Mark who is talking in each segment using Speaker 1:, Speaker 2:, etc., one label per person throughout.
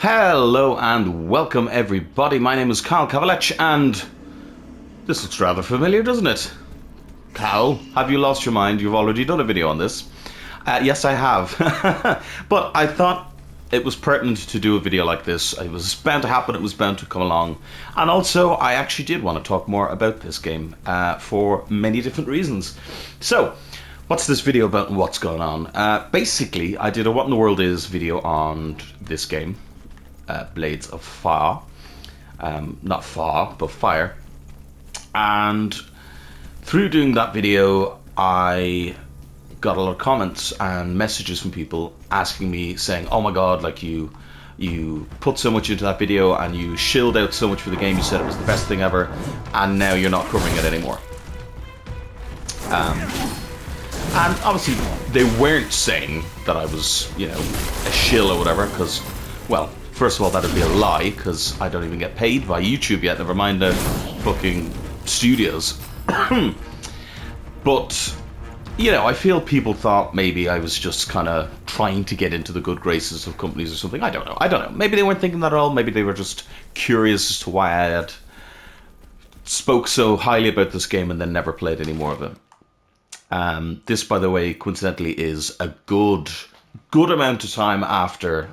Speaker 1: Hello and welcome everybody, my name is Kyle Kavalech and this looks rather familiar, doesn't it? Kyle, have you lost your mind? You've already done a video on this. Yes, I have. But I thought it was pertinent to do a video like this. It was bound to happen, it was bound to come along. And also, I actually did want to talk more about this game for many different reasons. So, what's this video about and what's going on? Basically, I did a What in the World Is video on this game. Blades of Fire, not Fire, but Fire. And through doing that video, I got a lot of comments and messages from people asking me, saying, "Oh my God, like you put so much into that video and you shilled out so much for the game. You said it was the best thing ever, and now you're not covering it anymore." And obviously, they weren't saying that I was, you know, a shill or whatever, because, well, first of all, that'd be a lie, because I don't even get paid by YouTube yet, never mind the fucking studios. But, you know, I feel people thought maybe I was just kind of trying to get into the good graces of companies or something. I don't know. Maybe they weren't thinking that at all. Maybe they were just curious as to why I had spoke so highly about this game and then never played any more of it. This, by the way, coincidentally, is a good amount of time after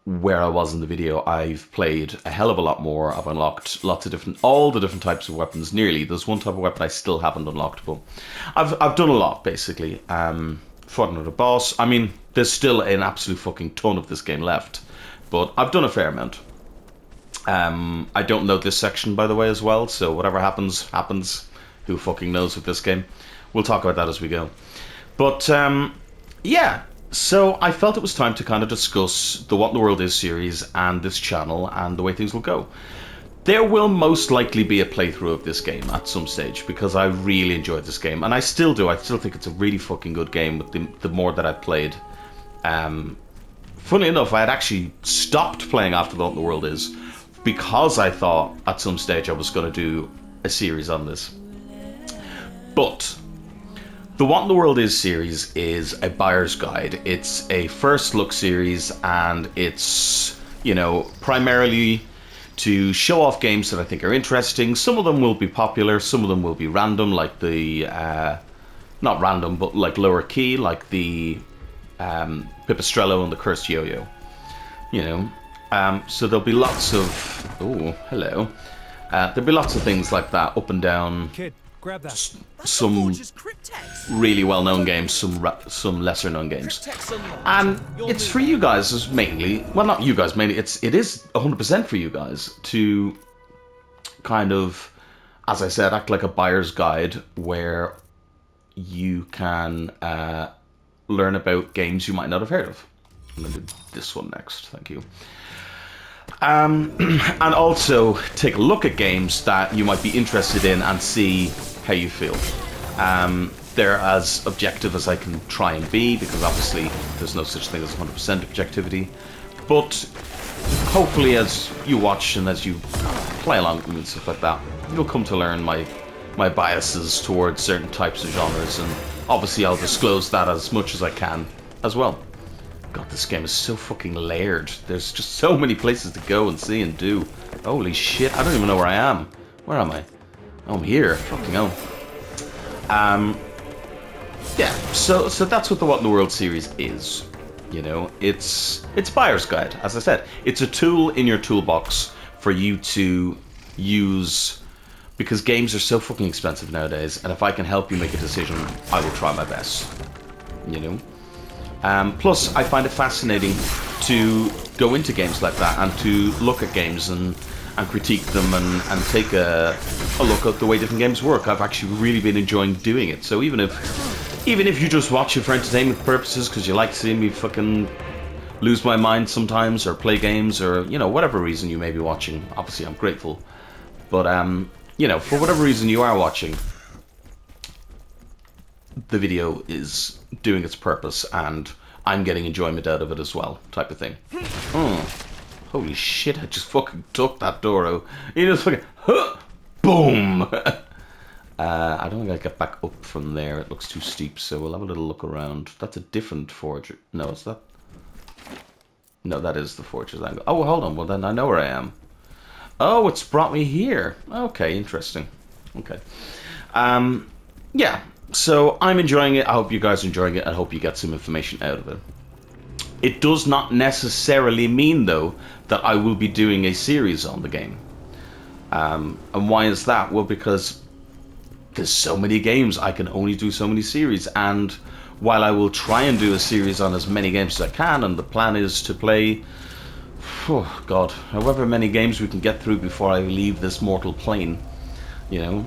Speaker 1: where I was in the video. I've played a hell of a lot more. I've unlocked lots of all the different types of weapons. Nearly, there's one type of weapon I still haven't unlocked, but I've done a lot basically. Fought another boss. I mean, there's still an absolute fucking ton of this game left, but I've done a fair amount. I don't know this section, by the way, as well. So whatever happens, happens. Who fucking knows with this game? We'll talk about that as we go. But yeah. So I felt it was time to kind of discuss the What in the World Is series and this channel and the way things will go. There will most likely be a playthrough of this game at some stage because I really enjoyed this game, and I still do. I still think it's a really fucking good game with the more that I've played. Funnily enough, I had actually stopped playing after the What in the World Is because I thought at some stage I was going to do a series on this. But the What in the World Is series is a buyer's guide. It's a first look series, and it's, you know, primarily to show off games that I think are interesting. Some of them will be popular, some of them will be random, like the, not random, but like lower key, like the Pipistrello and the Cursed Yo-Yo. You know, so there'll be lots of, oh, hello. There'll be lots of things like that, up and down.
Speaker 2: Kid. Grab that.
Speaker 1: Some really well-known games, some lesser-known games, and it's for you guys as mainly. Well, not you guys mainly. It is 100% for you guys to kind of, as I said, act like a buyer's guide where you can learn about games you might not have heard of. I'm gonna do this one next. Thank you. And also take a look at games that you might be interested in and see how you feel. They're as objective as I can try and be, because obviously there's no such thing as 100% objectivity, but hopefully as you watch and as you play along with me and stuff like that, you'll come to learn my biases towards certain types of genres, and obviously I'll disclose that as much as I can as well. God, this game is so fucking layered. There's just so many places to go and see and do. Holy shit, I don't even know where I am. Where am I? Oh, I'm here. Fucking hell. Yeah, so that's what the What in the World series is. You know, it's buyer's guide, as I said. It's a tool in your toolbox for you to use, because games are so fucking expensive nowadays, and if I can help you make a decision, I will try my best. You know? Plus, I find it fascinating to go into games like that and to look at games and critique them and take a look at the way different games work. I've actually really been enjoying doing it. So even if you just watch it for entertainment purposes because you like seeing me fucking lose my mind sometimes or play games or, you know, whatever reason you may be watching, obviously I'm grateful. But, you know, for whatever reason you are watching, the video is doing its purpose and I'm getting enjoyment out of it as well, type of thing. Holy shit, I just fucking took that door out. You just fucking, huh, boom! I don't think I get back up from there. It looks too steep, so we'll have a little look around. That's a different forger. No, it's that. No, that is the fortress angle. Oh, hold on. Well, then I know where I am. Oh, it's brought me here. Okay, interesting. Okay. Yeah, so I'm enjoying it. I hope you guys are enjoying it. I hope you get some information out of it. It does not necessarily mean, though, that I will be doing a series on the game. And why is that? Well, because there's so many games, I can only do so many series. And while I will try and do a series on as many games as I can, and the plan is to play, oh God, however many games we can get through before I leave this mortal plane, you know,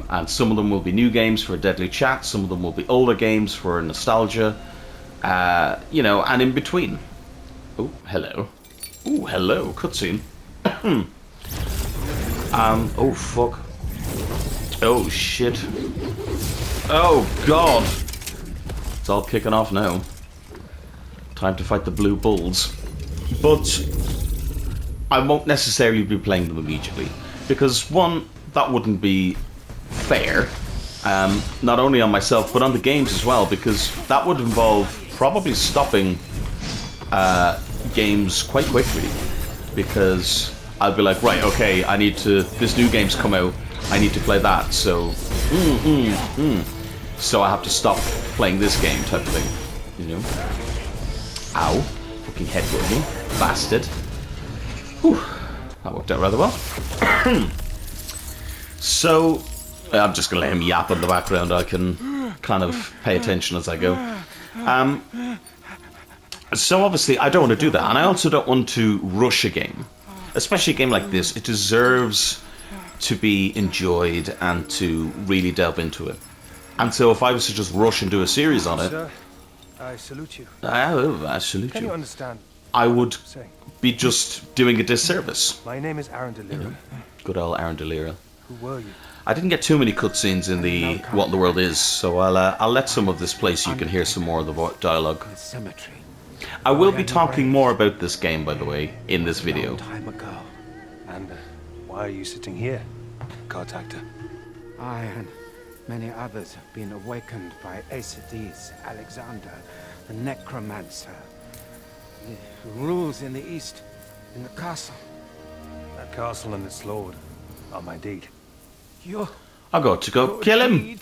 Speaker 1: and some of them will be new games for Deadly Chat, some of them will be older games for nostalgia, you know, and in between. Oh, hello. Oh, hello, cutscene. Oh fuck. Oh shit. Oh God. It's all kicking off now. Time to fight the blue bulls. But I won't necessarily be playing them immediately, because one, that wouldn't be fair, not only on myself but on the games as well, because that would involve probably stopping games quite quickly, because I'll be like, right, okay, I need to, this new game's come out, I need to play that, so so I have to stop playing this game type of thing, you know. Ow, fucking head whipping, bastard. Whew, that worked out rather well. So, I'm just going to let him yap in the background. I can kind of pay attention as I go. So obviously, I don't want to do that. And I also don't want to rush a game. Especially a game like this. It deserves to be enjoyed and to really delve into it. And so if I was to just rush and do a series on it...
Speaker 2: Sir, I salute you.
Speaker 1: I salute
Speaker 2: Can
Speaker 1: you.
Speaker 2: you understand?
Speaker 1: I would be just doing a disservice.
Speaker 2: My name is Aaron Delira.
Speaker 1: Good old Aaron Delira.
Speaker 2: Who were you?
Speaker 1: I didn't get too many cutscenes in the What in the World Is, so I'll let some of this play so you can hear some more of the dialogue.
Speaker 3: Cemetery.
Speaker 1: I will be talking more about this game, by the way, in this video.
Speaker 3: Time ago,
Speaker 2: And why are you sitting here, Cartactor?
Speaker 3: I and many others have been awakened by Acides Alexander, the necromancer, who rules in the east, in the castle.
Speaker 2: That castle and its lord are my deed.
Speaker 3: Your
Speaker 1: I got to go kill him.
Speaker 3: deed?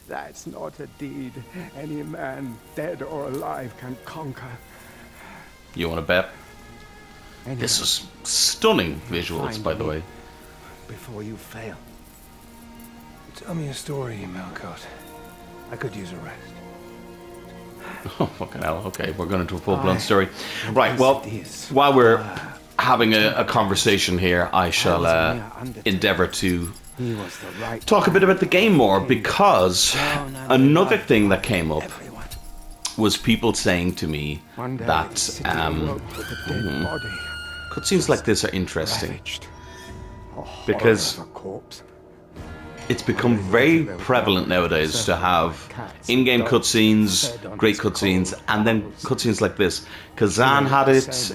Speaker 3: That's not a deed any man, dead or alive, can conquer.
Speaker 1: You want to bet?
Speaker 3: Anyone
Speaker 1: This is stunning visuals, by the way.
Speaker 3: before you fail.
Speaker 2: Tell me a story, Malcott. I could use a rest.
Speaker 1: Oh, fucking hell. Okay, we're going into a full-blown
Speaker 3: Aye.
Speaker 1: story. Right, well,
Speaker 3: Acides.
Speaker 1: while we're having a conversation here, I shall
Speaker 3: mere undertaker.
Speaker 1: endeavour to
Speaker 3: He was the right
Speaker 1: talk a bit about the game more, because another thing that came up
Speaker 3: everyone.
Speaker 1: was people saying to me
Speaker 3: One day, the
Speaker 1: that
Speaker 3: city awoke with a dead body,
Speaker 1: cutscenes like this are interesting.
Speaker 3: ravaged. A horror
Speaker 1: Because-
Speaker 3: of a corpse.
Speaker 1: It's become very prevalent nowadays to have in-game cutscenes, great cutscenes, and then cutscenes like this. Kazan had it,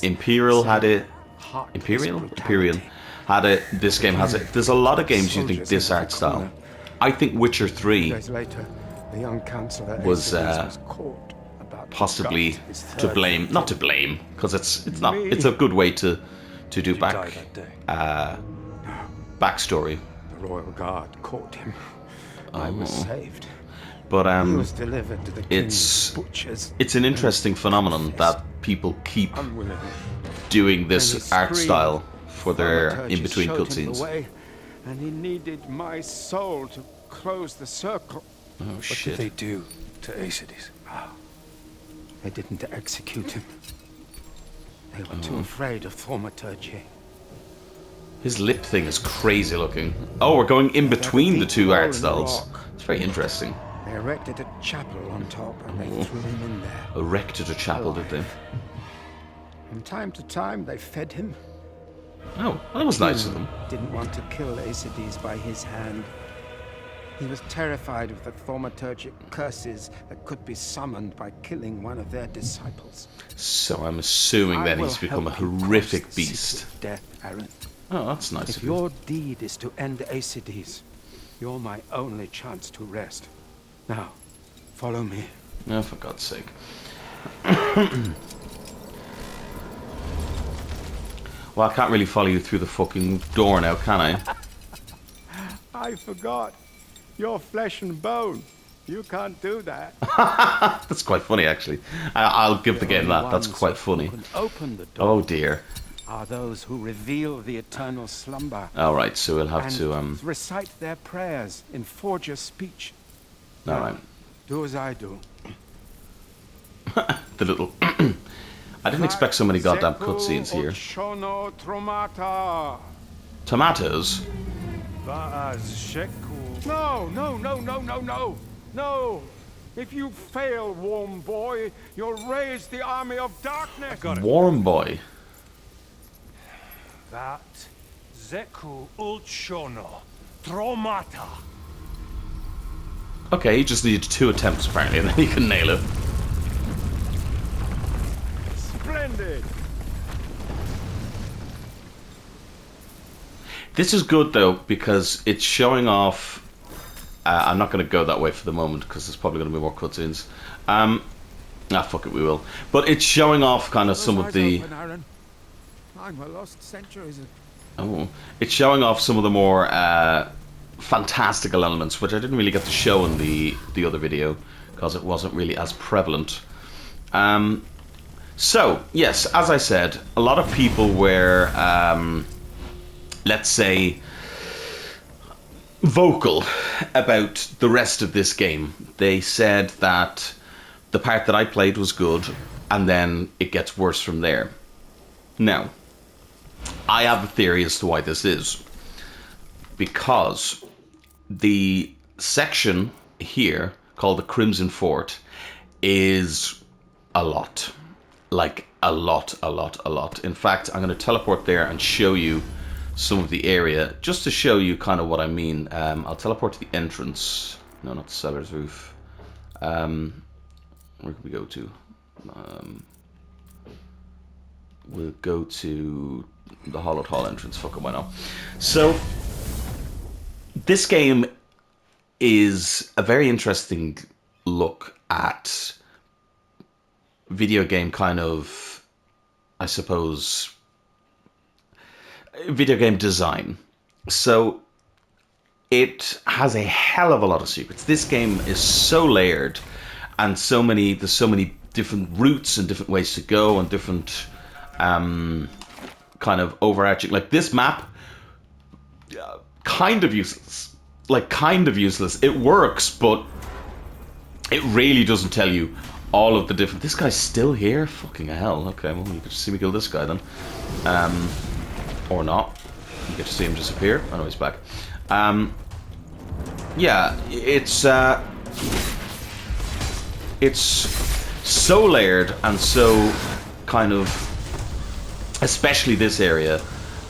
Speaker 1: Imperial had it, Imperial had it, this game has it. There's a lot of games using this art style. I think Witcher 3
Speaker 3: Days later, the young counselor
Speaker 1: was,
Speaker 3: Acides was caught about to
Speaker 1: possibly
Speaker 3: gut his
Speaker 1: to
Speaker 3: third
Speaker 1: blame, not to blame, because it's not, it's a good way to do
Speaker 2: You died
Speaker 1: back
Speaker 2: that day.
Speaker 1: backstory.
Speaker 3: The royal guard caught him. I was saved.
Speaker 1: But
Speaker 3: He was delivered to the
Speaker 1: it's-
Speaker 3: king's butchers.
Speaker 1: it's an interesting phenomenon that people keep
Speaker 3: Unwilling.
Speaker 1: doing
Speaker 3: And
Speaker 1: this
Speaker 3: he
Speaker 1: art
Speaker 3: screamed.
Speaker 1: style for their
Speaker 3: Thaumaturgus
Speaker 1: in-between
Speaker 3: showed him
Speaker 1: cutscenes.
Speaker 3: the way, and he needed my soul to close the circle.
Speaker 1: Oh
Speaker 2: What did
Speaker 1: shit.
Speaker 2: they do to Acides?
Speaker 3: They didn't execute him. They were too afraid of thaumaturgy.
Speaker 1: His lip thing is crazy looking. Oh, we're going in between the two art styles. It's very interesting.
Speaker 3: They erected a chapel on top and they threw him in there.
Speaker 1: Erected a chapel, did they?
Speaker 3: From time to time, they fed him.
Speaker 1: Oh, that was nice of them.
Speaker 3: Didn't want to kill Acides by his hand. He was terrified of the thaumaturgic curses that could be summoned by killing one of their disciples.
Speaker 1: So I'm assuming
Speaker 3: I
Speaker 1: that
Speaker 3: will
Speaker 1: he's become a
Speaker 3: help you cross
Speaker 1: horrific
Speaker 3: the secret
Speaker 1: beast.
Speaker 3: Death, Aaron.
Speaker 1: Oh, that's nice
Speaker 3: If
Speaker 1: of you.
Speaker 3: your deed is to end Acides, you're my only chance to rest. Now, follow me.
Speaker 1: Oh, for God's sake. Well, I can't really follow you through the fucking door now, can I?
Speaker 3: I forgot. You're flesh and bone. You can't do that.
Speaker 1: That's quite funny, actually. I'll give the game that. That's quite funny.
Speaker 3: Who can open the door
Speaker 1: Oh dear.
Speaker 3: are those who reveal the eternal slumber.
Speaker 1: Alright, so we'll have
Speaker 3: and
Speaker 1: to,
Speaker 3: recite their prayers in Forger speech.
Speaker 1: alright.
Speaker 3: Do as I do.
Speaker 1: The little... I didn't expect so many goddamn cutscenes here.
Speaker 3: Shono Tromata.
Speaker 1: Tomatoes?
Speaker 3: No, no, no, no, no, no. No. If you fail, warm boy, you'll raise the army of darkness.
Speaker 1: Warm boy.
Speaker 2: That Zeku Ulchono Tromata.
Speaker 1: Okay, he just needed 2 attempts apparently, and then he can nail it.
Speaker 3: Splendid.
Speaker 1: This is good though, because it's showing off... I'm not going to go that way for the moment, because there's probably going to be more cutscenes. Fuck it, we will. But it's showing off kind of some of the...
Speaker 3: I'm a lost centuries.
Speaker 1: Oh, it's showing off some of the more fantastical elements, which I didn't really get to show in the other video, because it wasn't really as prevalent. So, yes, as I said, a lot of people were, let's say, vocal about the rest of this game. They said that the part that I played was good, and then it gets worse from there. Now, I have a theory as to why this is. Because the section here, called the Crimson Fort, is a lot. Like, a lot. In fact, I'm going to teleport there and show you some of the area, just to show you kind of what I mean. I'll teleport to the entrance. No, not the cellar's roof. Where can we go to? We'll go to the Hollowed Hall entrance. Fuck it, why not? So, this game is a very interesting look at video game kind of, I suppose, video game design. So it has a hell of a lot of secrets. This game is so layered, and there's so many different routes and different ways to go, and different kind of overarching, like this map, kind of useless. It works, but it really doesn't tell you all of the different... This guy's still here? Fucking hell. Okay, well, you get to see me kill this guy then. Or not. You get to see him disappear. Oh no, he's back. Yeah, it's so layered and so kind of, especially this area,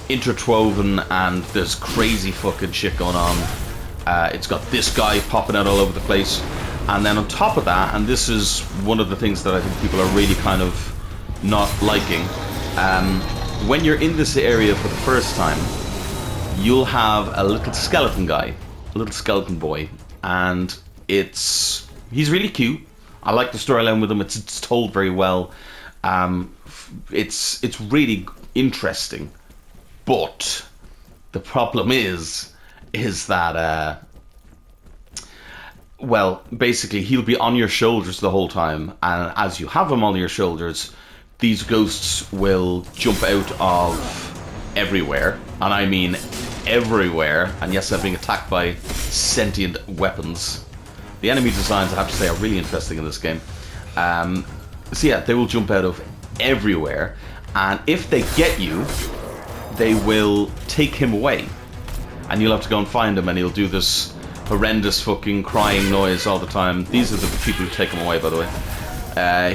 Speaker 1: interwoven, and there's crazy fucking shit going on. It's got this guy popping out all over the place. And then on top of that, and this is one of the things that I think people are really kind of not liking, when you're in this area for the first time, you'll have a little skeleton guy, a little skeleton boy, and he's really cute. I like the storyline with him. It's told very well. It's really interesting, but the problem is that well, basically he'll be on your shoulders the whole time, and as you have him on your shoulders, these ghosts will jump out of everywhere, and I mean everywhere. And yes, I'm being attacked by sentient weapons. The enemy designs, I have to say, are really interesting in this game. So yeah, they will jump out of everywhere, and if they get you, they will take him away, and you'll have to go and find him, and he'll do this horrendous fucking crying noise all the time. These are the people who take him away, by the way.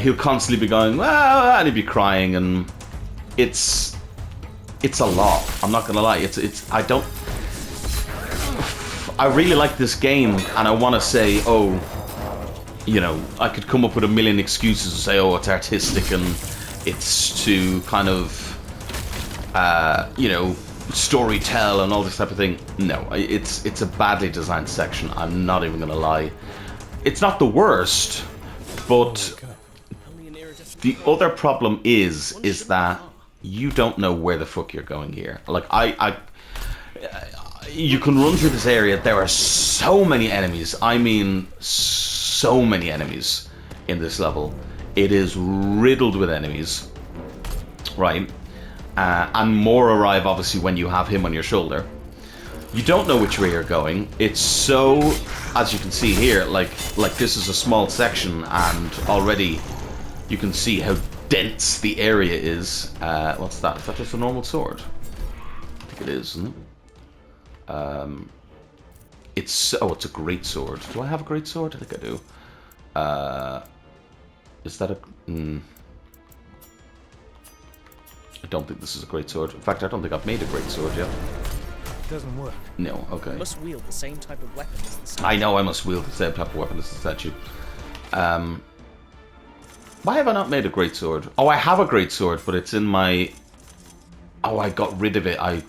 Speaker 1: He'll constantly be going, "Ah," and he'll be crying, and it's a lot. I'm not gonna lie. I really like this game, and I want to say, oh, you know, I could come up with a million excuses and say, oh, it's artistic and it's to kind of, you know, story tell and all this type of thing. No, it's a badly designed section. I'm not even gonna lie. It's not the worst, but The other problem is that you don't know where the fuck you're going here. Like, you can run through this area. There are so many enemies. I mean, so many enemies in this level. It is riddled with enemies, right? And more arrive, obviously, when you have him on your shoulder. You don't know which way you're going. It's so, as you can see here, like this is a small section, and already you can see how dense the area is. What's that? Is that just a normal sword? I think it is, isn't it? It's a great sword. Do I have a great sword? I think I do. Is that a? I don't think this is a great sword. In fact, I don't think I've made a great sword yet.
Speaker 2: It doesn't work.
Speaker 1: No. Okay.
Speaker 4: You must wield the same type of weapon as the statue.
Speaker 1: I know I must wield the same type of weapon as the statue. Why have I not made a great sword? Oh, I have a great sword, but it's in my. Oh, I got rid of it. I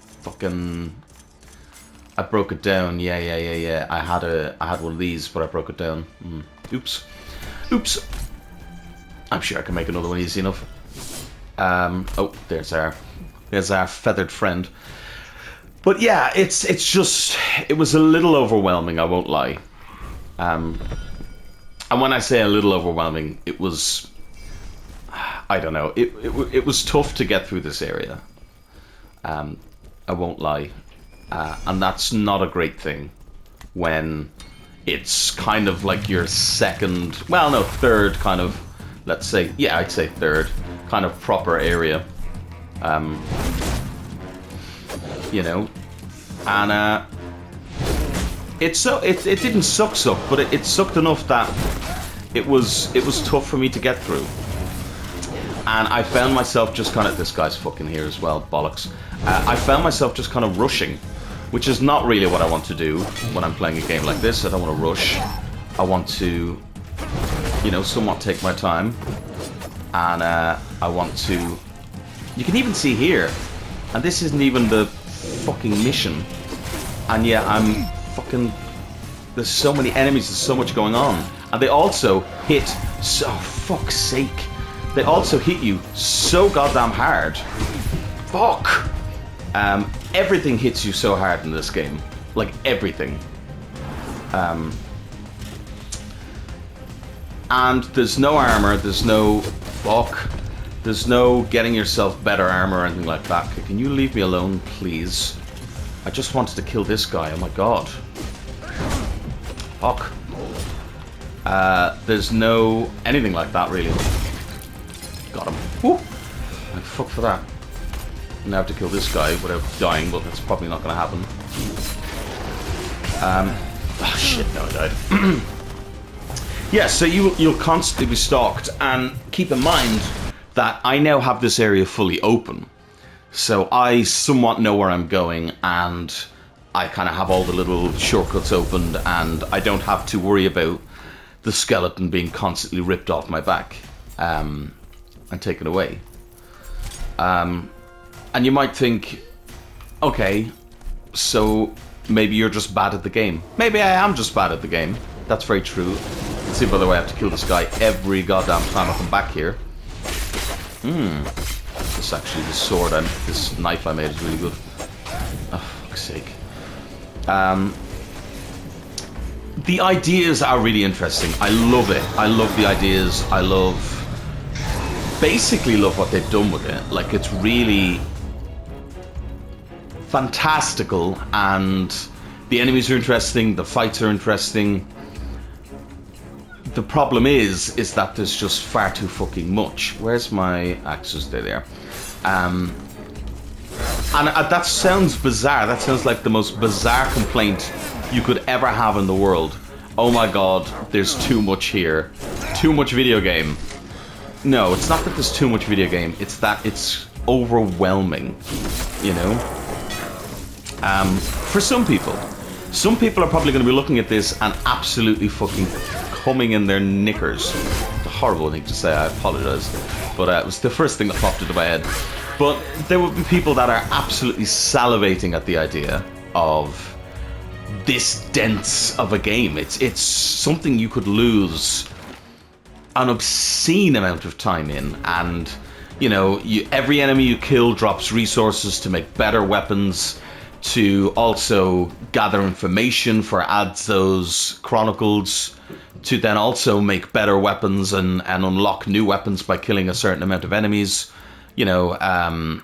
Speaker 1: broke it down. Yeah. I had one of these, but I broke it down. Oops. I'm sure I can make another one easy enough. Oh, there's our feathered friend. But yeah, it was a little overwhelming, I won't lie. And when I say a little overwhelming, it was, I don't know, it was tough to get through this area. I won't lie. And that's not a great thing when it's kind of like your third kind of, let's say, yeah, I'd say third kind of proper area. You know, and it didn't suck, but it sucked enough that it was tough for me to get through. And I found myself just kind of, this guy's fucking here as well, bollocks. I found myself just kind of rushing, which is not really what I want to do when I'm playing a game like this. I don't want to rush. I want to, you know, somewhat take my time, and I want to. You can even see here, and this isn't even the fucking mission, and yeah, I'm fucking. There's so many enemies. There's so much going on, and they also hit. So fuck's sake, they also hit you so goddamn hard. Fuck. Everything hits you so hard in this game, like everything. And there's no armor. There's no fuck. There's no getting yourself better armor or anything like that. Can you leave me alone, please? I just wanted to kill this guy. Oh my god. Fuck. There's no anything like that, really. Got him. Woo! Fuck for that. Now I have to kill this guy without dying, but that's probably not going to happen. Oh shit, no, I died. Yeah, so you'll constantly be stalked, and keep in mind that I now have this area fully open. So I somewhat know where I'm going, and I kind of have all the little shortcuts opened, and I don't have to worry about the skeleton being constantly ripped off my back and taken away. And you might think, okay, so maybe you're just bad at the game. Maybe I am just bad at the game. That's very true. Let's see, by the way, I have to kill this guy every goddamn time I come back here. This actually, this sword and this knife I made is really good. Oh, fuck's sake. The ideas are really interesting. I love it. I love the ideas. I basically love what they've done with it. Like, it's really fantastical, and the enemies are interesting, the fights are interesting. The problem is that there's just far too fucking much. Where's my axes? They're there. And that sounds bizarre. That sounds like the most bizarre complaint you could ever have in the world. Oh my god, there's too much here. Too much video game. No, it's not that there's too much video game. It's that it's overwhelming, you know? For some people. Some people are probably going to be looking at this and absolutely fucking coming in their knickers. It's a horrible thing to say, I apologize. But it was the first thing that popped into my head. But there will be people that are absolutely salivating at the idea of this dense of a game. It's something you could lose an obscene amount of time in, and you know, every enemy you kill drops resources to make better weapons, to also gather information for Adzo's Chronicles, to then also make better weapons and unlock new weapons by killing a certain amount of enemies. You know, I've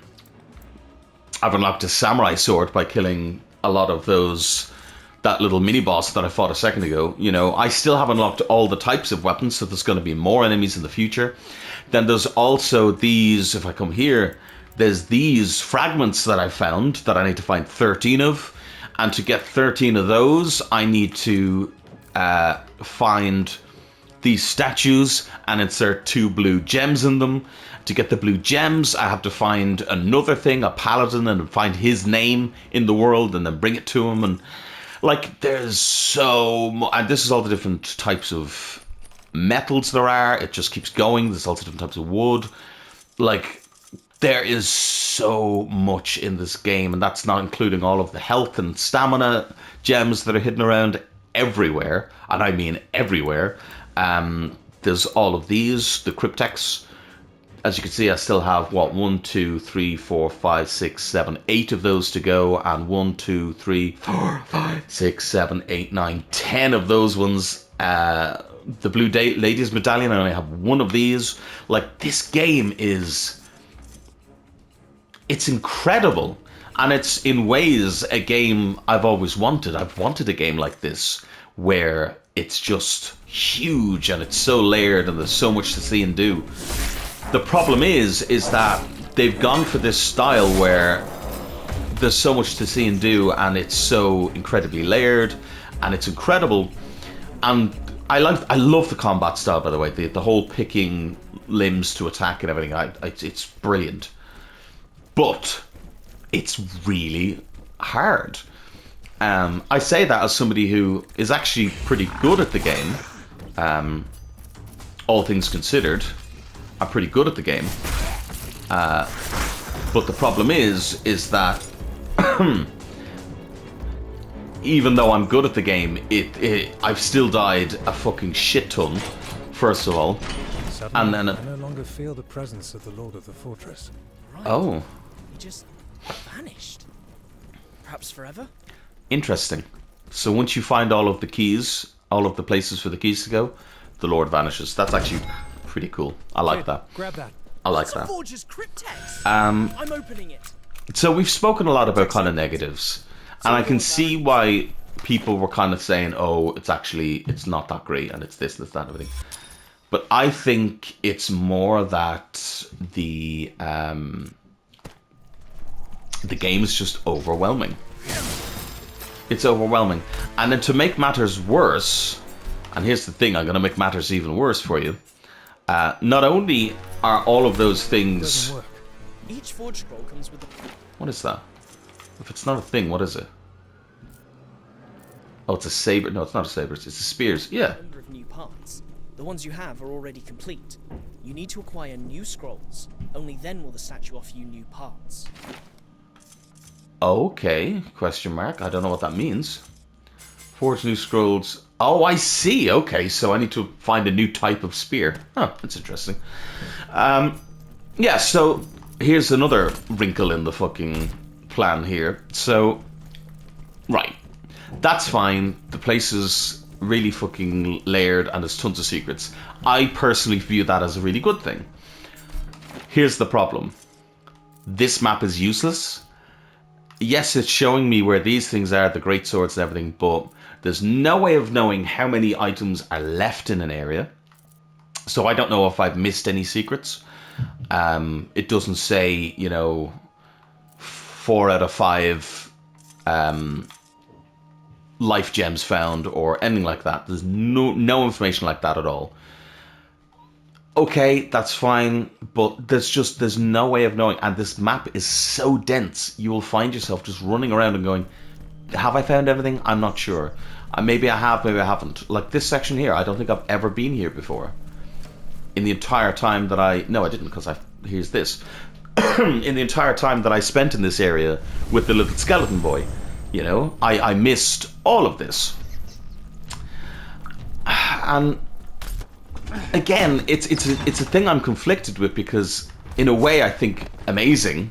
Speaker 1: unlocked a samurai sword by killing a lot of that little mini boss that I fought a second ago. You know, I still haven't unlocked all the types of weapons, so there's going to be more enemies in the future. Then there's also these, if I come here, there's these fragments that I found that I need to find 13 of. And to get 13 of those, I need to find these statues and insert 2 blue gems in them. To get the blue gems, I have to find another thing, a paladin, and find his name in the world and then bring it to him. And like, there's so much, and this is all the different types of metals there are. It just keeps going. There's also different types of wood. Like, there is so much in this game, and that's not including all of the health and stamina gems that are hidden around everywhere, and I mean everywhere. There's all of these, the cryptex. As you can see, I still have, what, 1, 2, 3, 4, 5, 6, 7, 8 of those to go, and 1, 2, 3, 4, 5, 6, 7, 8, 9, 10 of those ones. The Blue Ladies Medallion, I only have 1 of these. Like, this game is... it's incredible. And it's, in ways, a game I've always wanted. I've wanted a game like this, where it's just huge, and it's so layered, and there's so much to see and do. The problem is that they've gone for this style where there's so much to see and do, and it's so incredibly layered, and it's incredible. And I love the combat style, by the way. The whole picking limbs to attack and everything. It's brilliant, but it's really hard. I say that as somebody who is actually pretty good at the game. All things considered, I'm pretty good at the game. But the problem is that even though I'm good at the game, I've still died a fucking shit ton, first of all.
Speaker 2: Suddenly,
Speaker 1: And then...
Speaker 2: I no longer feel the presence of the Lord of the Fortress.
Speaker 4: Right.
Speaker 1: oh,
Speaker 4: He just vanished. Perhaps forever?
Speaker 1: interesting. So once you find all of the keys, all of the places for the keys to go, the Lord vanishes. That's actually pretty cool. I like that.
Speaker 2: Grab that.
Speaker 1: I like
Speaker 4: It's a
Speaker 1: that.
Speaker 4: Forge's cryptex.
Speaker 1: Um,
Speaker 4: I'm opening it.
Speaker 1: So we've spoken a lot about kind of negatives, and I can see why people were kind of saying, "Oh, it's not that great, and it's this, and it's that, and everything." But I think it's more that the game is just overwhelming. It's overwhelming, and then to make matters worse, and here's the thing: I'm going to make matters even worse for you. Not only are all of those things.
Speaker 2: Doesn't work.
Speaker 4: Each Forge scroll comes with a
Speaker 1: What is that? If it's not a thing, what is it? Oh, it's a saber. No, it's not a saber. It's a spears. Yeah.
Speaker 4: number of new parts. The ones you have are already complete. You need to acquire new scrolls. Only then will the statue offer you new parts.
Speaker 1: Okay. Question mark. I don't know what that means. Forge new scrolls. Oh, I see. Okay, so I need to find a new type of spear. Huh, that's interesting. Yeah, so here's another wrinkle in the fucking plan here. So, right. That's fine. The place is really fucking layered and there's tons of secrets. I personally view that as a really good thing. Here's the problem. This map is useless. Yes, it's showing me where these things are, the great swords and everything, but there's no way of knowing how many items are left in an area. So I don't know if I've missed any secrets. It doesn't say, 4 out of 5 life gems found or anything like that. There's no information like that at all. Okay, that's fine, but there's no way of knowing, and this map is so dense, you will find yourself just running around and going, have I found everything? I'm not sure. Maybe I have, maybe I haven't. Like this section here, I don't think I've ever been here before. In the entire time that no, I didn't, because here's this. In the entire time that I spent in this area with the little skeleton boy, I missed all of this. And again, it's a thing I'm conflicted with, because in a way I think amazing.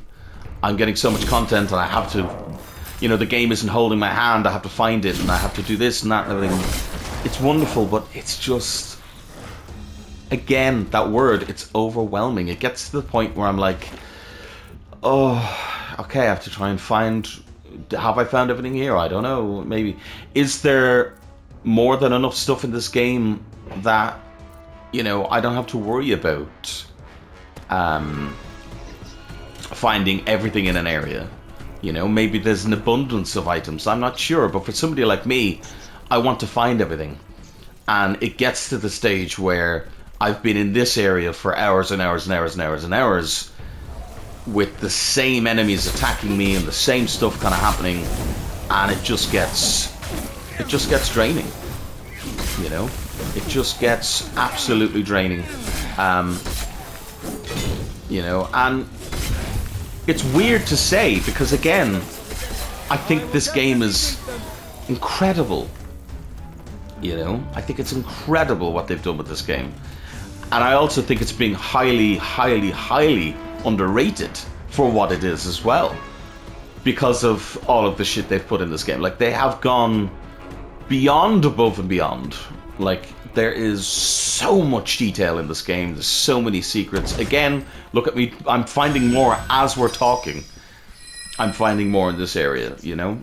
Speaker 1: I'm getting so much content and I have to, you know, the game isn't holding my hand, I have to find it and I have to do this and that and everything. It's wonderful, but it's just, again, that word, it's overwhelming. It gets to the point where I'm like, oh, okay, I have to try and find, have I found everything here? I don't know, maybe. Is there more than enough stuff in this game that, you know, I don't have to worry about finding everything in an area? You know, maybe there's an abundance of items, I'm not sure, but for somebody like me, I want to find everything. And it gets to the stage where I've been in this area for hours and hours and hours and hours and hours with the same enemies attacking me and the same stuff kind of happening, and it just gets draining, you know? It just gets absolutely draining. You know, and it's weird to say, because again, I think this game is incredible. You know, I think it's incredible what they've done with this game. And I also think it's being highly, highly, highly underrated for what it is as well, because of all of the shit they've put in this game. Like, they have gone beyond, above and beyond. Like, there is so much detail in this game, there's so many secrets. Again, look at me, I'm finding more as we're talking. I'm finding more in this area, you know?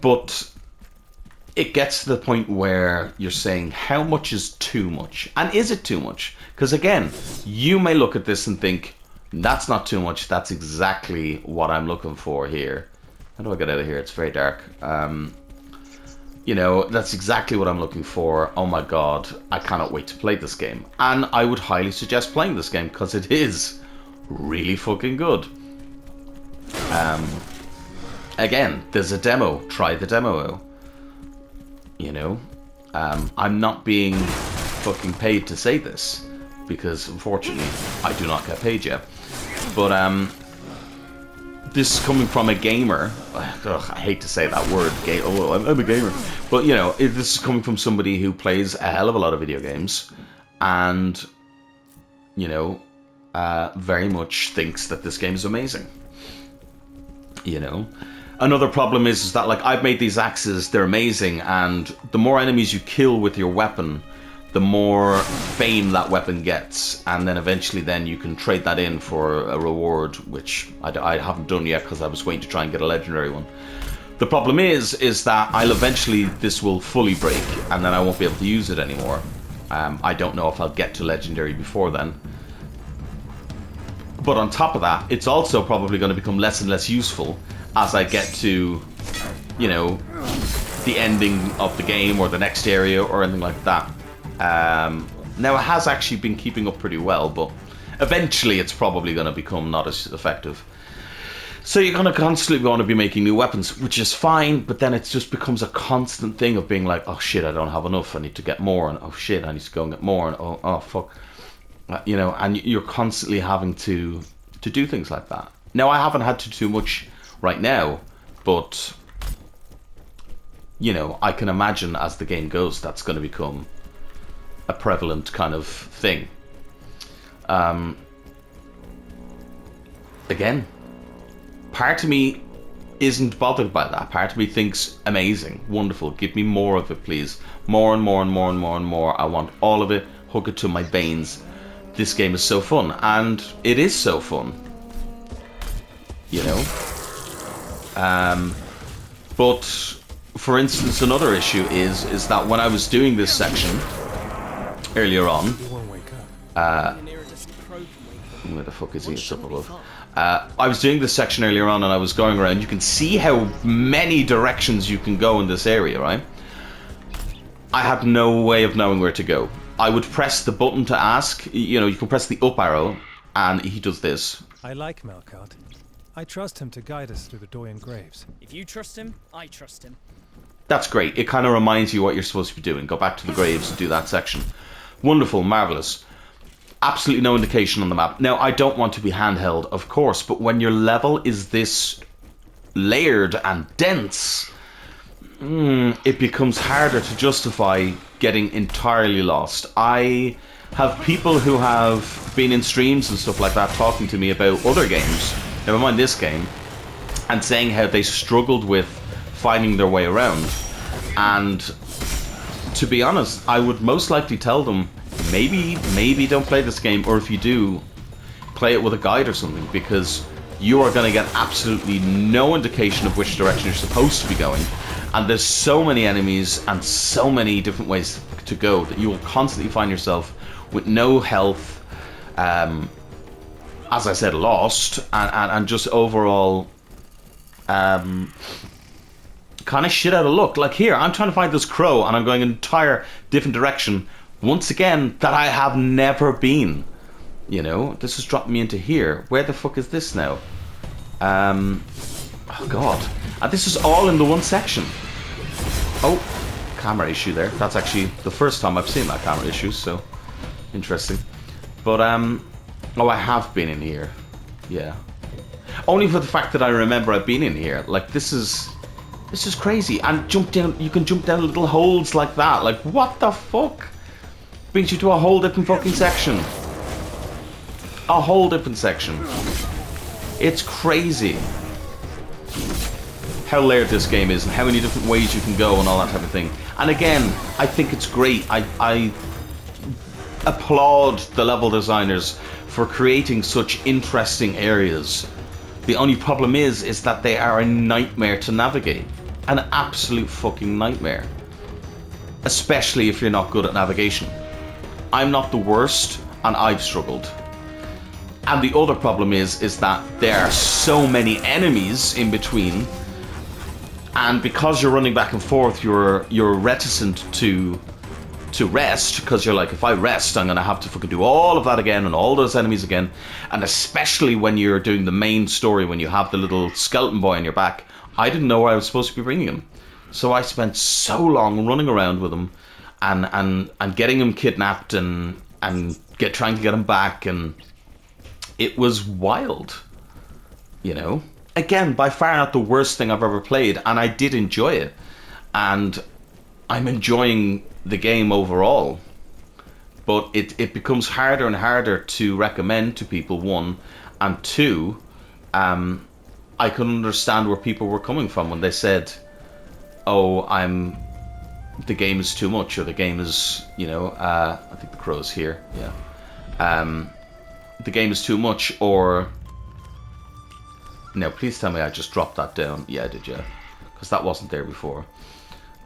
Speaker 1: But it gets to the point where you're saying, how much is too much? And is it too much? Because again, you may look at this and think, that's not too much, that's exactly what I'm looking for here. How do I get out of here? It's very dark. You know, that's exactly what I'm looking for. Oh my god, I cannot wait to play this game. And I would highly suggest playing this game, because it is really fucking good. Again, there's a demo. Try the demo out. You know, I'm not being fucking paid to say this, because unfortunately I do not get paid yet. But this is coming from a gamer. Ugh, I hate to say that word. Oh, I'm a gamer. But you know, this is coming from somebody who plays a hell of a lot of video games, and you know, very much thinks that this game is amazing. You know. Another problem is that, like, I've made these axes, they're amazing, and the more enemies you kill with your weapon, the more fame that weapon gets, and then eventually then you can trade that in for a reward, which I haven't done yet because I was waiting to try and get a legendary one. The problem is that this will fully break, and then I won't be able to use it anymore. I don't know if I'll get to legendary before then. But on top of that, it's also probably going to become less and less useful as I get to, you know, the ending of the game or the next area or anything like that. Now, it has actually been keeping up pretty well, but eventually it's probably going to become not as effective. So you're going to constantly want to be making new weapons, which is fine, but then it just becomes a constant thing of being like, oh shit, I don't have enough, I need to get more, and oh shit, I need to go and get more, and oh fuck. You know, and you're constantly having to do things like that. Now, I haven't had to do much right now, but you know, I can imagine as the game goes, that's going to become a prevalent kind of thing. Again, part of me isn't bothered by that. Part of me thinks, amazing, wonderful, give me more of it, please. More and more and more and more and more. I want all of it, hook it to my veins. This game is so fun, and it is so fun. You know? But, for instance, another issue is that when I was doing this section earlier on, where the fuck is he? It's up above. I was doing this section earlier on, and I was going around. You can see how many directions you can go in this area, right? I had no way of knowing where to go. I would press the button to ask. You know, you can press the up arrow, and he does this.
Speaker 2: I like Melkart. I trust him to guide us through the Doyen Graves.
Speaker 4: If you trust him, I trust him.
Speaker 1: That's great. It kind of reminds you what you're supposed to be doing. Go back to the graves and do that section. Wonderful, marvellous. Absolutely no indication on the map. Now, I don't want to be handheld, of course, but when your level is this layered and dense, it becomes harder to justify getting entirely lost. I have people who have been in streams and stuff like that talking to me about other games, never mind this game, and saying how they struggled with finding their way around. And to be honest, I would most likely tell them, maybe don't play this game, or if you do, play it with a guide or something, because you are going to get absolutely no indication of which direction you're supposed to be going. And there's so many enemies and so many different ways to go that you will constantly find yourself with no health, as I said, lost, and just overall kind of shit out of luck. Like here, I'm trying to find this crow and I'm going an entire different direction, once again, that I have never been. You know, this has dropped me into here. Where the fuck is this now? Oh god. And this is all in the one section. Oh, camera issue there. That's actually the first time I've seen that camera issue, so interesting. But oh, I have been in here. Yeah. Only for the fact that I remember I've been in here. Like, this is crazy. And jump down, you can jump down little holes like that. Like, what the fuck? Brings you to a whole different fucking section. A whole different section. It's crazy how layered this game is and how many different ways you can go and all that type of thing. And again, I think it's great. I applaud the level designers for creating such interesting areas. The only problem is that they are a nightmare to navigate. An absolute fucking nightmare. Especially if you're not good at navigation. I'm not the worst, and I've struggled. And the other problem is that there are so many enemies in between, and because you're running back and forth, you're reticent to rest, because you're like, if I rest, I'm gonna have to fucking do all of that again and all those enemies again. And especially when you're doing the main story, when you have the little skeleton boy on your back, I didn't know where I was supposed to be bringing him, so I spent so long running around with him and getting him kidnapped and trying to get him back, and it was wild, you know. Again, by far not the worst thing I've ever played, and I did enjoy it, and I'm enjoying the game overall. But it becomes harder and harder to recommend to people, one, and two, I can understand where people were coming from when they said, oh, the game is too much, or the game is, you know, I think the crow's here, yeah. The game is too much, or... No, please tell me I just dropped that down. Yeah, I did, yeah. Because that wasn't there before.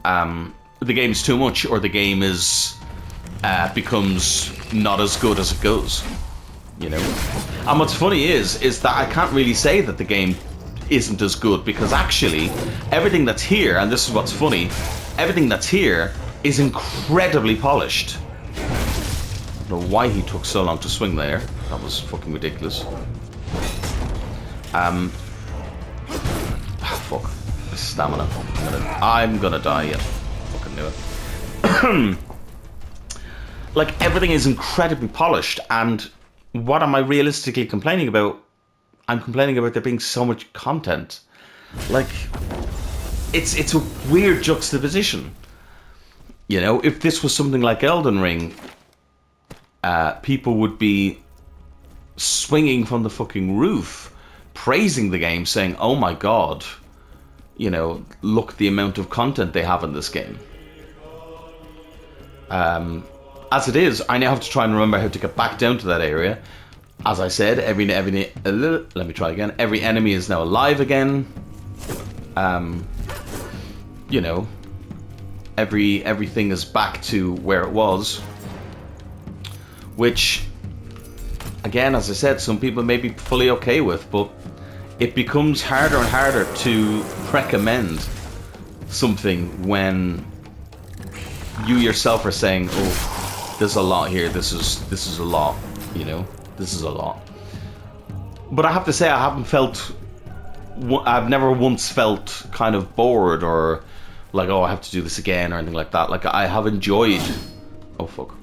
Speaker 1: The game is too much, or the game is... becomes not as good as it goes. You know? And what's funny is that I can't really say that the game isn't as good, because actually, everything that's here, and this is what's funny, everything that's here is incredibly polished. I don't know why he took so long to swing there. That was fucking ridiculous. Fuck. The stamina. I'm gonna die, yeah. Fucking knew it. Like, everything is incredibly polished, and what am I realistically complaining about? I'm complaining about there being so much content. Like, it's a weird juxtaposition. You know, if this was something like Elden Ring, people would be swinging from the fucking roof, praising the game, saying, oh my god, you know, look the amount of content they have in this game. As it is, I now have to try and remember how to get back down to that area. As I said, every let me try again. Every enemy is now alive again. You know, everything is back to where it was. Which, again, as I said, some people may be fully okay with, but it becomes harder and harder to recommend something when you yourself are saying, oh, there's a lot here, this is a lot, you know, this is a lot. But I have to say, I've never once felt kind of bored or like, oh, I have to do this again or anything like that. Like, I have enjoyed, oh fuck,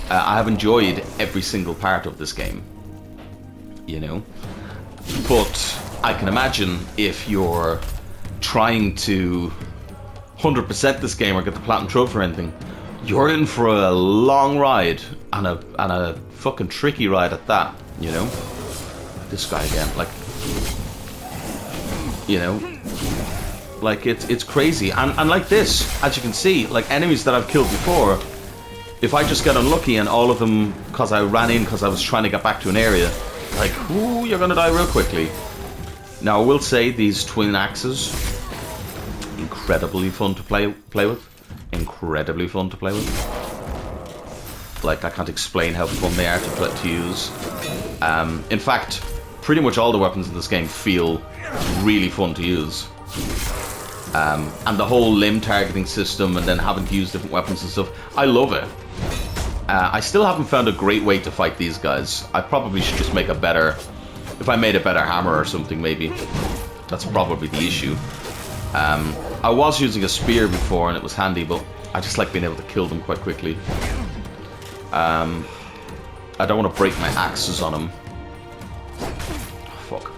Speaker 1: I have enjoyed every single part of this game, you know. But I can imagine if you're trying to 100% this game or get the platinum trophy or anything, you're in for a long ride, and a fucking tricky ride at that, you know? This guy again, like, you know, like it's crazy. And like this, as you can see, like enemies that I've killed before, if I just get unlucky and all of them, because I ran in because I was trying to get back to an area, like, ooh, you're gonna die real quickly. Now I will say these twin axes, incredibly fun to play with. Incredibly fun to play with. Like, I can't explain how fun they are to use. In fact, pretty much all the weapons in this game feel really fun to use. And the whole limb targeting system and then having to use different weapons and stuff, I love it. I still haven't found a great way to fight these guys. I probably should just make a better... If I made a better hammer or something, maybe. That's probably the issue. I was using a spear before and it was handy, but I just like being able to kill them quite quickly. I don't want to break my axes on them. Fuck.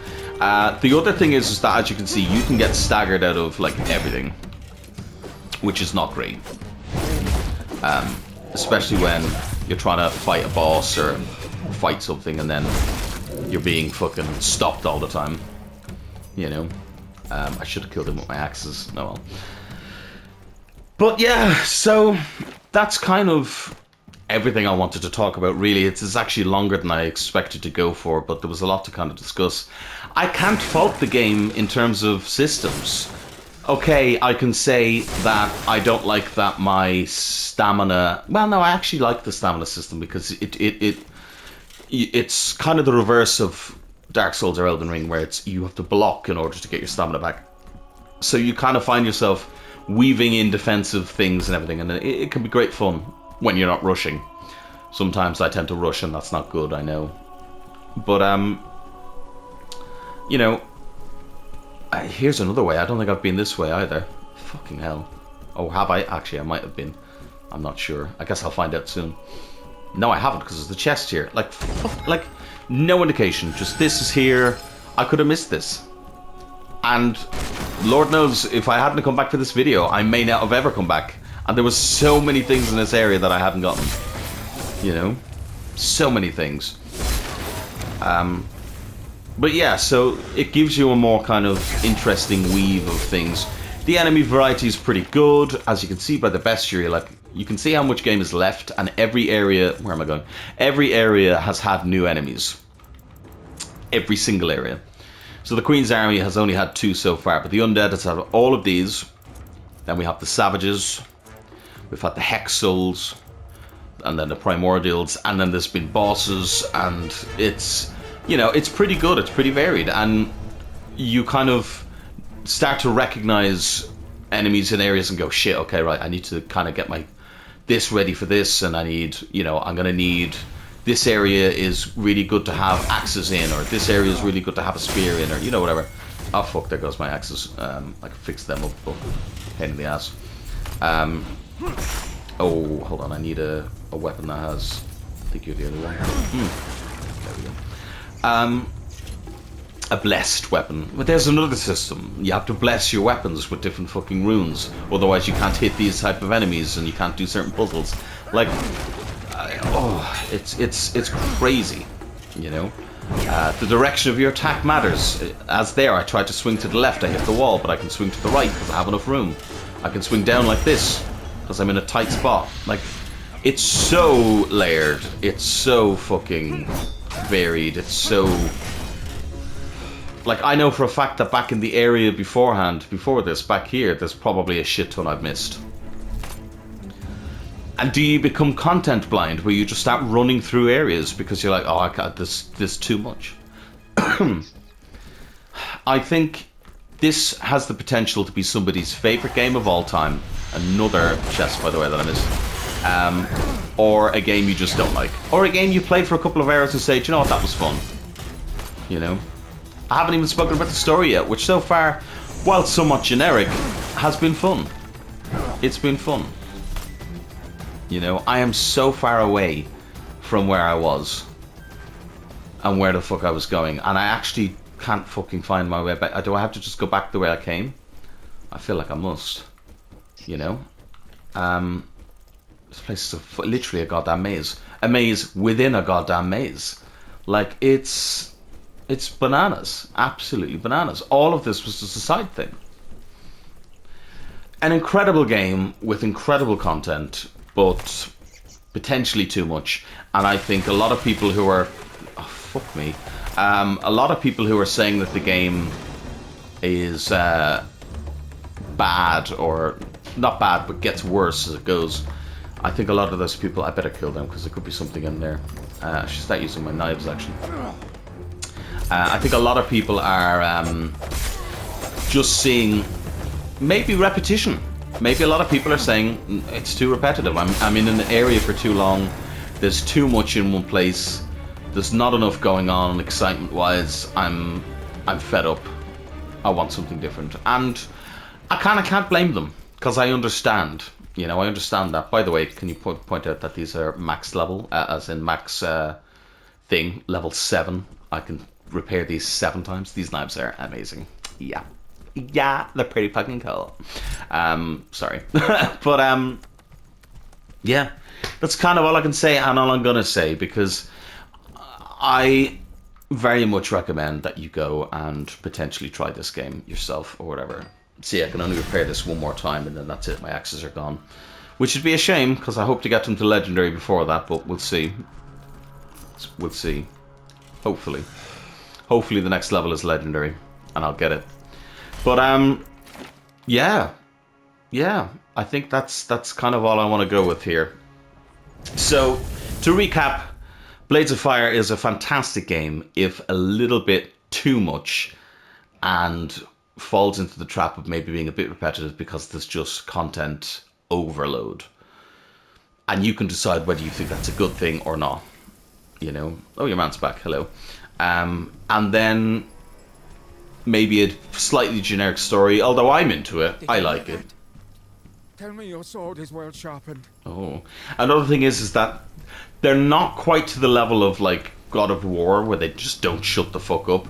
Speaker 1: The other thing is that, as you can see, you can get staggered out of, like, everything. Which is not great. Especially when you're trying to fight a boss or fight something and then you're being fucking stopped all the time. You know? I should have killed him with my axes. No, well. But yeah, so that's kind of everything I wanted to talk about, really. It's actually longer than I expected to go for, but there was a lot to kind of discuss. I can't fault the game in terms of systems. Okay, I can say that I don't like that my stamina... Well, no, I actually like the stamina system because it's kind of the reverse of Dark Souls or Elden Ring, where it's you have to block in order to get your stamina back. So you kind of find yourself weaving in defensive things and everything, and it can be great fun when you're not rushing. Sometimes I tend to rush, and that's not good, I know. But, you know, here's another way. I don't think I've been this way either. Fucking hell. Oh, have I? Actually, I might have been. I'm not sure. I guess I'll find out soon. No, I haven't, because there's the chest here. Like, no indication. Just this is here. I could have missed this. And Lord knows, if I hadn't come back for this video, I may not have ever come back. And there was so many things in this area that I hadn't gotten. You know? So many things. But yeah, so it gives you a more kind of interesting weave of things. The enemy variety is pretty good. As you can see by the bestiary, like, you can see how much game is left, and every area... Where am I going? Every area has had new enemies. Every single area. So the Queen's Army has only had 2 so far, but the Undead has had all of these. Then we have the Savages. We've had the Hex Souls. And then the Primordials. And then there's been bosses, and it's... You know, it's pretty good, it's pretty varied, and you kind of start to recognize enemies in areas and go, shit, okay, right, I need to kind of get my this ready for this, and I need, you know, I'm gonna need, this area is really good to have axes in, or this area is really good to have a spear in, or, you know, whatever. Oh, fuck, there goes my axes. I can fix them up, but pain in the ass. Oh, hold on, I need a weapon that has, I think you're the other one. There we go. A blessed weapon. But there's another system. You have to bless your weapons with different fucking runes. Otherwise you can't hit these type of enemies and you can't do certain puzzles. Like, oh, it's crazy, you know? The direction of your attack matters. As there, I tried to swing to the left, I hit the wall, but I can swing to the right because I have enough room. I can swing down like this because I'm in a tight spot. Like, it's so layered. It's so fucking... varied. It's so... Like, I know for a fact that back in the area beforehand, before this, back here, there's probably a shit ton I've missed. And do you become content blind, where you just start running through areas because you're like, oh, I can't, this too much? I think this has the potential to be somebody's favorite game of all time. Another chest, by the way, that I missed. Or a game you just don't like. Or a game you played for a couple of hours and say, do you know what, that was fun. You know? I haven't even spoken about the story yet, which so far, while somewhat generic, has been fun. It's been fun. You know, I am so far away from where I was. And where the fuck I was going. And I actually can't fucking find my way back. Do I have to just go back the way I came? I feel like I must. You know? This place is literally a goddamn maze. A maze within a goddamn maze. Like, it's bananas. Absolutely bananas. All of this was just a side thing. An incredible game with incredible content, but potentially too much. And I think a lot of people who are... Oh, fuck me. A lot of people who are saying that the game is bad, or not bad, but gets worse as it goes. I think a lot of those people, I better kill them because there could be something in there. I should start using my knives, actually. I think a lot of people are just seeing maybe repetition. Maybe a lot of people are saying it's too repetitive. I'm in an area for too long. There's too much in one place. There's not enough going on excitement-wise. I'm fed up. I want something different. And I kind of can't blame them, because I understand. You know, I understand that. By the way, can you point out that these are max level, as in max thing, level 7. I can repair these 7 times. These knives are amazing. Yeah. Yeah, they're pretty fucking cool. Sorry. But, yeah. That's kind of all I can say and all I'm going to say, because I very much recommend that you go and potentially try this game yourself or whatever. See, I can only repair this one more time and then that's it. My axes are gone. Which would be a shame, because I hope to get them to Legendary before that, but we'll see. We'll see. Hopefully. Hopefully the next level is Legendary and I'll get it. But, yeah. Yeah, I think that's kind of all I want to go with here. So, to recap, Blades of Fire is a fantastic game, if a little bit too much, and falls into the trap of maybe being a bit repetitive because there's just content overload. And you can decide whether you think that's a good thing or not. You know? Oh, your man's back. Hello. And then maybe a slightly generic story, although I'm into it. I like it.
Speaker 3: Tell me your sword is well sharpened.
Speaker 1: Oh. Another thing is that they're not quite to the level of, like, God of War, where they just don't shut the fuck up.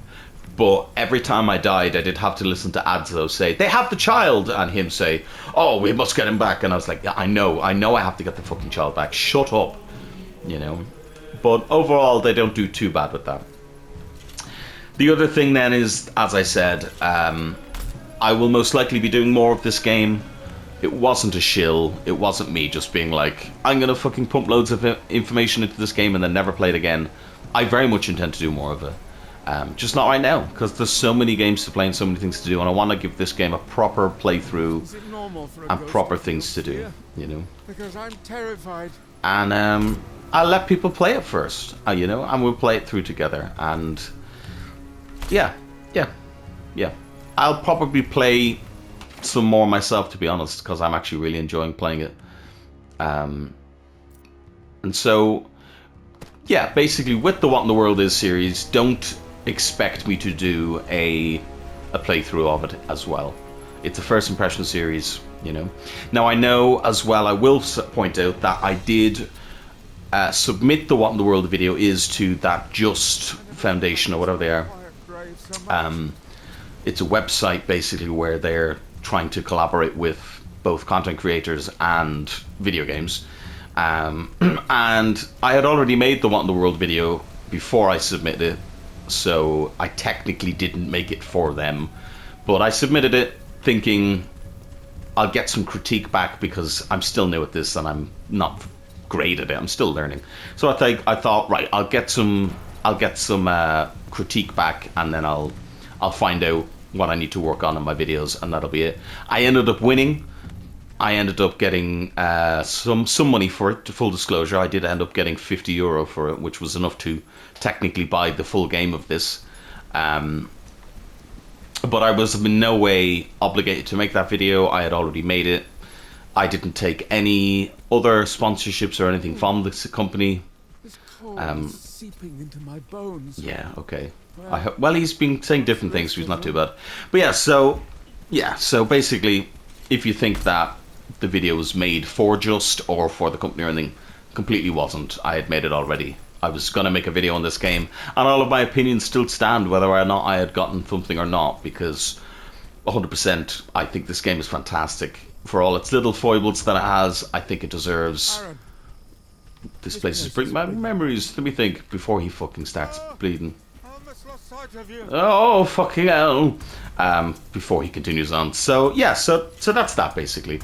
Speaker 1: But every time I died, I did have to listen to Adzo say, "They have the child!" and him say, "Oh, we must get him back." And I was like, yeah, I know I have to get the fucking child back. Shut up. You know? But overall, they don't do too bad with that. The other thing then is, as I said, I will most likely be doing more of this game. It wasn't a shill. It wasn't me just being like, I'm going to fucking pump loads of information into this game and then never play it again. I very much intend to do more of it. Just not right now, because there's so many games to play and so many things to do, and I want to give this game a proper playthrough and proper things to do, you know.
Speaker 3: Because I'm terrified.
Speaker 1: And I'll let people play it first, you know, and we'll play it through together. And yeah. I'll probably play some more myself, to be honest, because I'm actually really enjoying playing it. And so, yeah, basically with the What in the World Is series, don't expect me to do a playthrough of it as well. It's a first impression series, you know. Now I know as well, I will point out that I did submit the What in the World video is to that Just Foundation or whatever they are. It's a website basically where they're trying to collaborate with both content creators and video games. And I had already made the What in the World video before I submitted it, so I technically didn't make it for them. But I submitted it thinking I'll get some critique back because I'm still new at this and I'm not great at it. I'm still learning. So I thought, right, I'll get some critique back, and then I'll find out what I need to work on in my videos, and that'll be it. I ended up winning. I ended up getting some money for it. Full disclosure, I did end up getting €50 for it, which was enough to technically buy the full game of this. But I was in no way obligated to make that video. I had already made it. I didn't take any other sponsorships or anything from this company.
Speaker 3: This cold is seeping into my bones.
Speaker 1: Yeah, okay. Well, he's been saying different things, so he's not too bad. But yeah, so basically, if you think that the video was made for Just or for the company or anything, completely wasn't. I had made it already. I was going to make a video on this game, and all of my opinions still stand, whether or not I had gotten something or not, because 100% I think this game is fantastic. for all its little foibles that it has, I think it deserves. This place is bringing back memories. Let me think before he fucking starts bleeding. Oh, fucking hell. Before he continues on. So, yeah, so that's that, basically.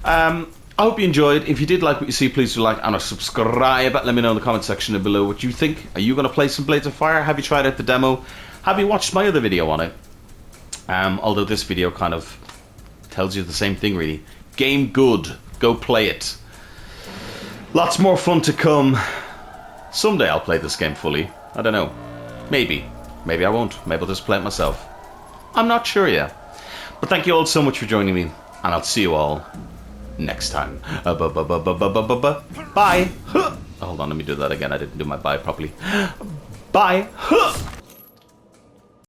Speaker 1: I hope you enjoyed. If you did like what you see, please do like and subscribe. Let me know in the comment section down below what you think. Are you going to play some Blades of Fire? Have you tried out the demo? Have you watched my other video on it? Although this video kind of tells you the same thing, really. Game good. Go play it. Lots more fun to come. Someday I'll play this game fully. I don't know. Maybe. Maybe I won't. Maybe I'll just play it myself. I'm not sure yet. But thank you all so much for joining me. And I'll see you all next time. Bye. Hold on, let me do that again. I didn't do my bye properly. Bye.